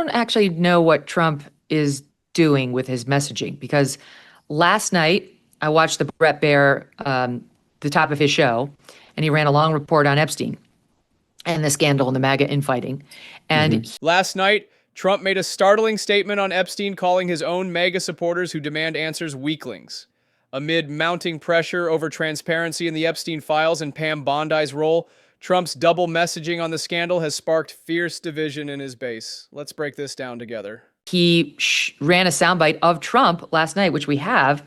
don't actually know what Trump is doing with his messaging, because last night I watched the Bret Baier, the top of his show, and he ran a long report on Epstein and the scandal and the MAGA infighting. And Last night, Trump made a startling statement on Epstein, calling his own MAGA supporters who demand answers weaklings. Amid mounting pressure over transparency in the Epstein files and Pam Bondi's role, Trump's double messaging on the scandal has sparked fierce division in his base. Let's break this down together. he ran a soundbite of Trump last night, which we have,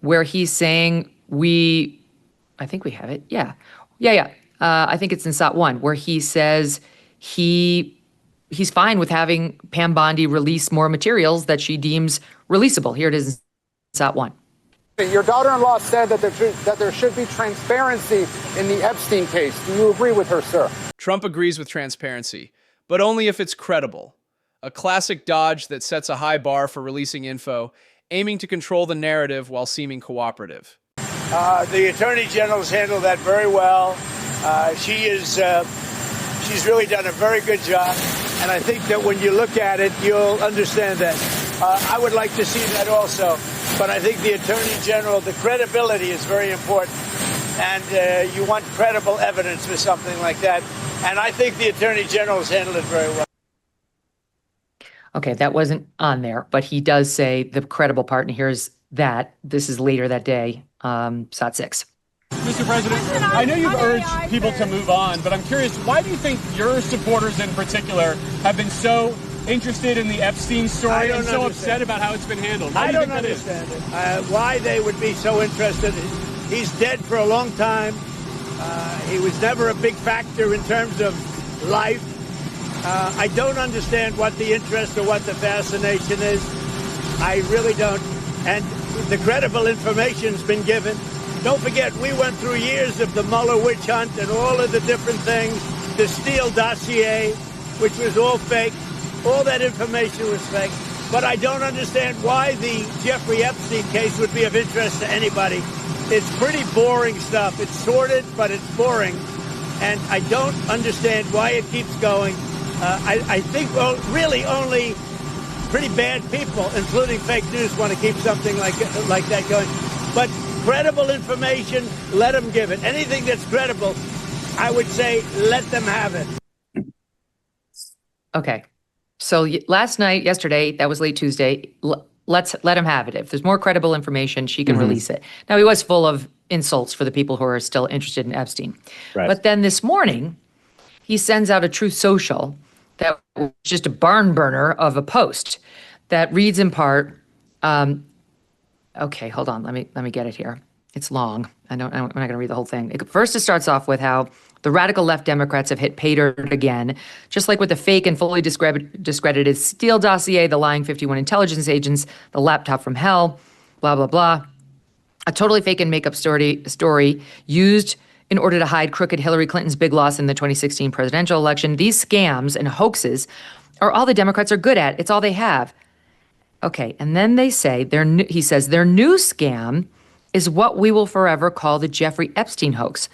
where he's saying I think we have it. Yeah. I think it's in SOT 1, where he says he's fine with having Pam Bondi release more materials that she deems releasable. Here it is in SOT 1. Your daughter-in-law said that there should be transparency in the Epstein case. Do you agree with her, sir? Trump agrees with transparency, but only if it's credible. A classic dodge that sets a high bar for releasing info, aiming to control the narrative while seeming cooperative. The Attorney General's handled that very well. She's really done a very good job. And I think that when you look at it, you'll understand that. I would like to see that also. But I think the Attorney General, the credibility is very important. And you want credible evidence for something like that. And I think the Attorney General's handled it very well. Okay, that wasn't on there, but he does say the credible part, and here's that. This is later that day, SOT 6. Mr. President, I know you've urged people to move on, but I'm curious, why do you think your supporters in particular have been so interested in the Epstein story and so upset about how it's been handled? I don't understand it. Why they would be so interested. He's dead for a long time. He was never a big factor in terms of life. I don't understand what the interest or what the fascination is. I really don't. And the credible information's been given. Don't forget, we went through years of the Mueller witch hunt and all of the different things, the Steele dossier, which was all fake. All that information was fake. But I don't understand why the Jeffrey Epstein case would be of interest to anybody. It's pretty boring stuff. It's sordid, but it's boring. And I don't understand why it keeps going. I think, well, really only pretty bad people, including fake news, want to keep something like that going. But credible information, let them give it. Anything that's credible, I would say, let them have it. Okay. So yesterday, that was late Tuesday. Let him have it. If there's more credible information, she can release it. Now, he was full of insults for the people who are still interested in Epstein. Right. But then this morning, he sends out a Truth Social that was just a barn burner of a post that reads in part, okay, hold on. Let me get it here. It's long. I'm not going to read the whole thing. First, it starts off with how the radical left Democrats have hit pay dirt again, just like with the fake and fully discredited Steele dossier, the lying 51 intelligence agents, the laptop from hell, blah, blah, blah. A totally fake and make-up story used in order to hide crooked Hillary Clinton's big loss in the 2016 presidential election. These scams and hoaxes are all the Democrats are good at. It's all they have. Okay, and then they say, he says, their new scam is what we will forever call the Jeffrey Epstein hoax.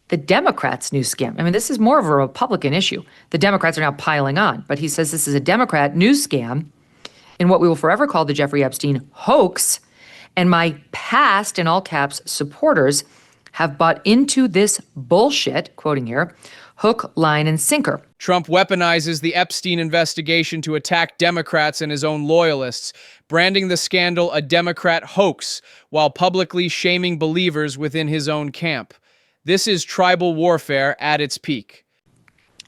The Democrats' new scam. I mean, this is more of a Republican issue. The Democrats are now piling on, but he says this is a Democrat news scam in what we will forever call the Jeffrey Epstein hoax. And my past, in all caps, supporters have bought into this bullshit, quoting here, hook, line, and sinker. Trump weaponizes the Epstein investigation to attack Democrats and his own loyalists, branding the scandal a Democrat hoax while publicly shaming believers within his own camp. This is tribal warfare at its peak.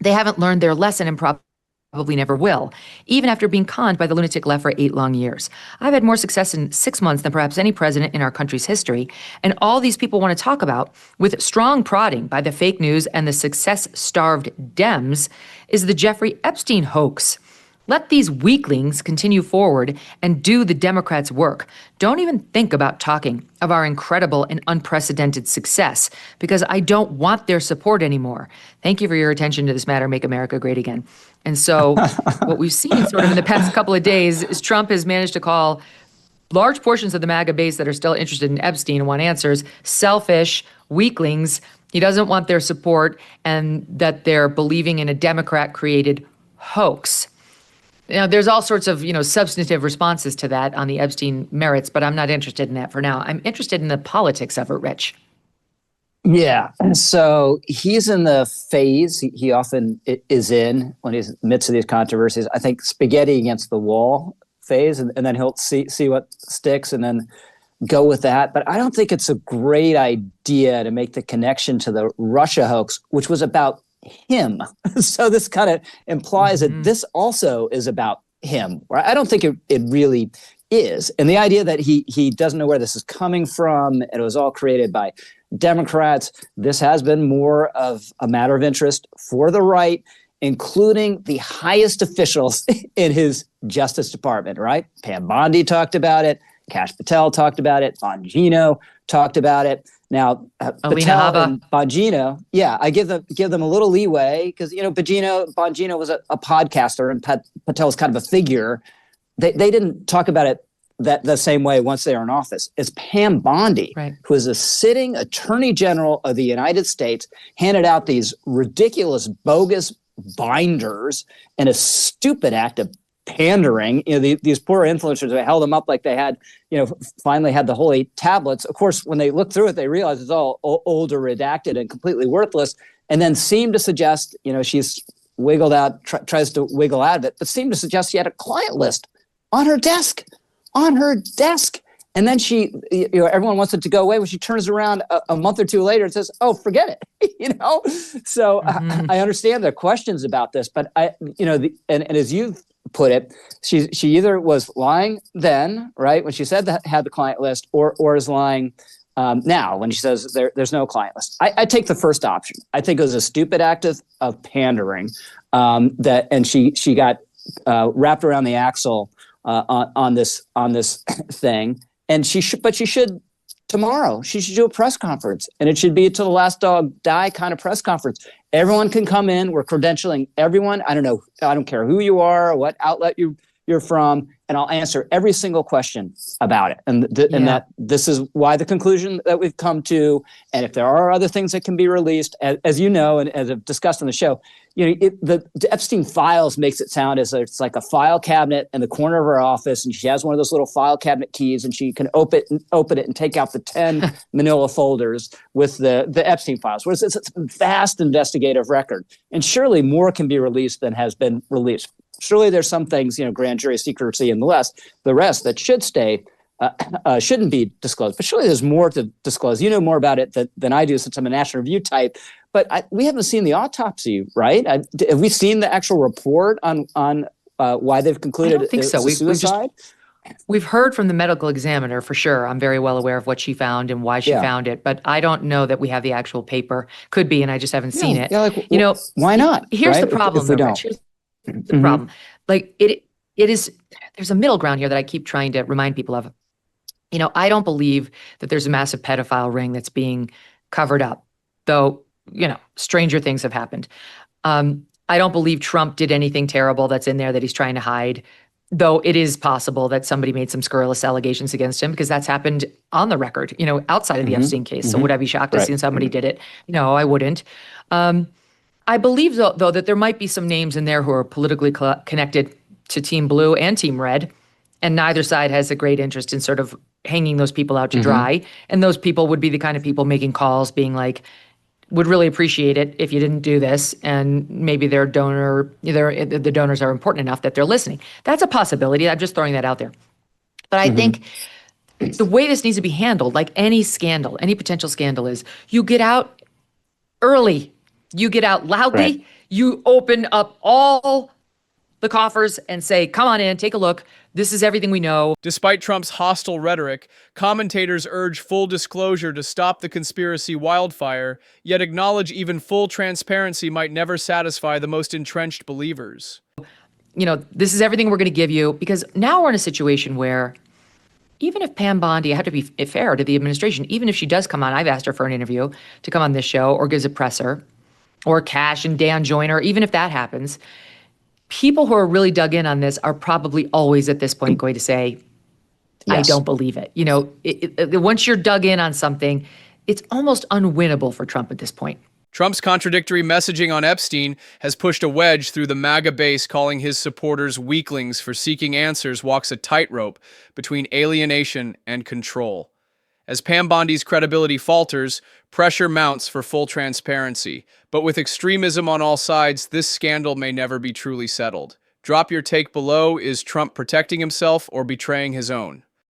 They haven't learned their lesson and probably never will, even after being conned by the lunatic left for 8 long years. I've had more success in 6 months than perhaps any president in our country's history, and all these people want to talk about, with strong prodding by the fake news and the success-starved Dems, is the Jeffrey Epstein hoax. Let these weaklings continue forward and do the Democrats' work. Don't even think about talking of our incredible and unprecedented success, because I don't want their support anymore. Thank you for your attention to this matter. Make America great again. And so what we've seen sort of in the past couple of days is Trump has managed to call large portions of the MAGA base that are still interested in Epstein and want answers selfish, weaklings. He doesn't want their support, and that they're believing in a Democrat-created hoax. Now, there's all sorts of, substantive responses to that on the Epstein merits, but I'm not interested in that for now. I'm interested in the politics of it, Rich. Yeah. So he's in the phase he often is in when he's in the midst of these controversies. I think spaghetti against the wall phase, and then he'll see what sticks and then go with that. But I don't think it's a great idea to make the connection to the Russia hoax, which was about him. So this kind of implies that this also is about him. Right? I don't think it really is. And the idea that he doesn't know where this is coming from, and it was all created by Democrats, this has been more of a matter of interest for the right, including the highest officials in his Justice Department, right? Pam Bondi talked about it. Kash Patel talked about it. Bongino talked about it. Now, Patel and Bongino, I give them a little leeway because, Bongino was a podcaster and Patel was kind of a figure. They didn't talk about it the same way once they were in office. It's Pam Bondi, right, who is a sitting Attorney General of the United States, handed out these ridiculous, bogus binders in a stupid act of pandering. These poor influencers, they held them up like they had, finally had the holy tablets. Of course, when they look through it, they realize it's all old or redacted and completely worthless, and then seem to suggest, she's wiggled out, tries to wiggle out of it, but seemed to suggest she had a client list on her desk. And then she, everyone wants it to go away. When she turns around a month or two later and says, "Oh, forget it," So I understand the questions about this, but and as you've put it, she either was lying then, right, when she said that had the client list, or is lying now when she says there's no client list. I take the first option. I think it was a stupid act of pandering and she got wrapped around the axle on this thing, and she should tomorrow she should do a press conference, and it should be till the last dog die kind of press conference. Everyone can come in. We're credentialing everyone. I don't care who you are or what outlet you're from, and I'll answer every single question about it. And that this is why the conclusion that we've come to. And if there are other things that can be released, as you know, and as I've discussed on the show, the Epstein files makes it sound as if it's like a file cabinet in the corner of her office, and she has one of those little file cabinet keys, and she can open it and take out the 10 manila folders with the Epstein files. Whereas it's a vast investigative record, and surely more can be released than has been released. Surely there's some things, grand jury secrecy and the rest that should stay, shouldn't be disclosed. But surely there's more to disclose. You know more about it than I do, since I'm a National Review type. But we haven't seen the autopsy, right? Have we seen the actual report on why they've concluded? I don't think so. Suicide? We've heard from the medical examiner for sure. I'm very well aware of what she found and why she found it, but I don't know that we have the actual paper. Could be, and I just haven't seen it. Yeah, why not? Here's right? the problem, if we don't. Rich. Here's the problem. Like it is. There's a middle ground here that I keep trying to remind people of. I don't believe that there's a massive pedophile ring that's being covered up, though. Stranger things have happened. I don't believe Trump did anything terrible that's in there that he's trying to hide, though it is possible that somebody made some scurrilous allegations against him, because that's happened on the record, outside of the Epstein case. So would I be shocked to see somebody did it? No, I wouldn't. I believe, though, that there might be some names in there who are politically connected to Team Blue and Team Red, and neither side has a great interest in sort of hanging those people out to dry. And those people would be the kind of people making calls, being like, would really appreciate it if you didn't do this, and maybe the donors are important enough that they're listening. That's a possibility. I'm just throwing that out there. But I think the way this needs to be handled, like any scandal, any potential scandal, is you get out early, you get out loudly, you open up all the coffers and say, come on in, take a look. This is everything we know. Despite Trump's hostile rhetoric, commentators urge full disclosure to stop the conspiracy wildfire, yet acknowledge even full transparency might never satisfy the most entrenched believers. This is everything we're going to give you, because now we're in a situation where even if Pam Bondi, I have to be fair to the administration, even if she does come on, I've asked her for an interview to come on this show, or gives a presser, or Kash and Dan Joyner, even if that happens, people who are really dug in on this are probably always at this point going to say, I don't believe it. Once you're dug in on something, it's almost unwinnable for Trump at this point. Trump's contradictory messaging on Epstein has pushed a wedge through the MAGA base, calling his supporters weaklings for seeking answers walks a tightrope between alienation and control. As Pam Bondi's credibility falters, pressure mounts for full transparency. But with extremism on all sides, this scandal may never be truly settled. Drop your take below. Is Trump protecting himself or betraying his own?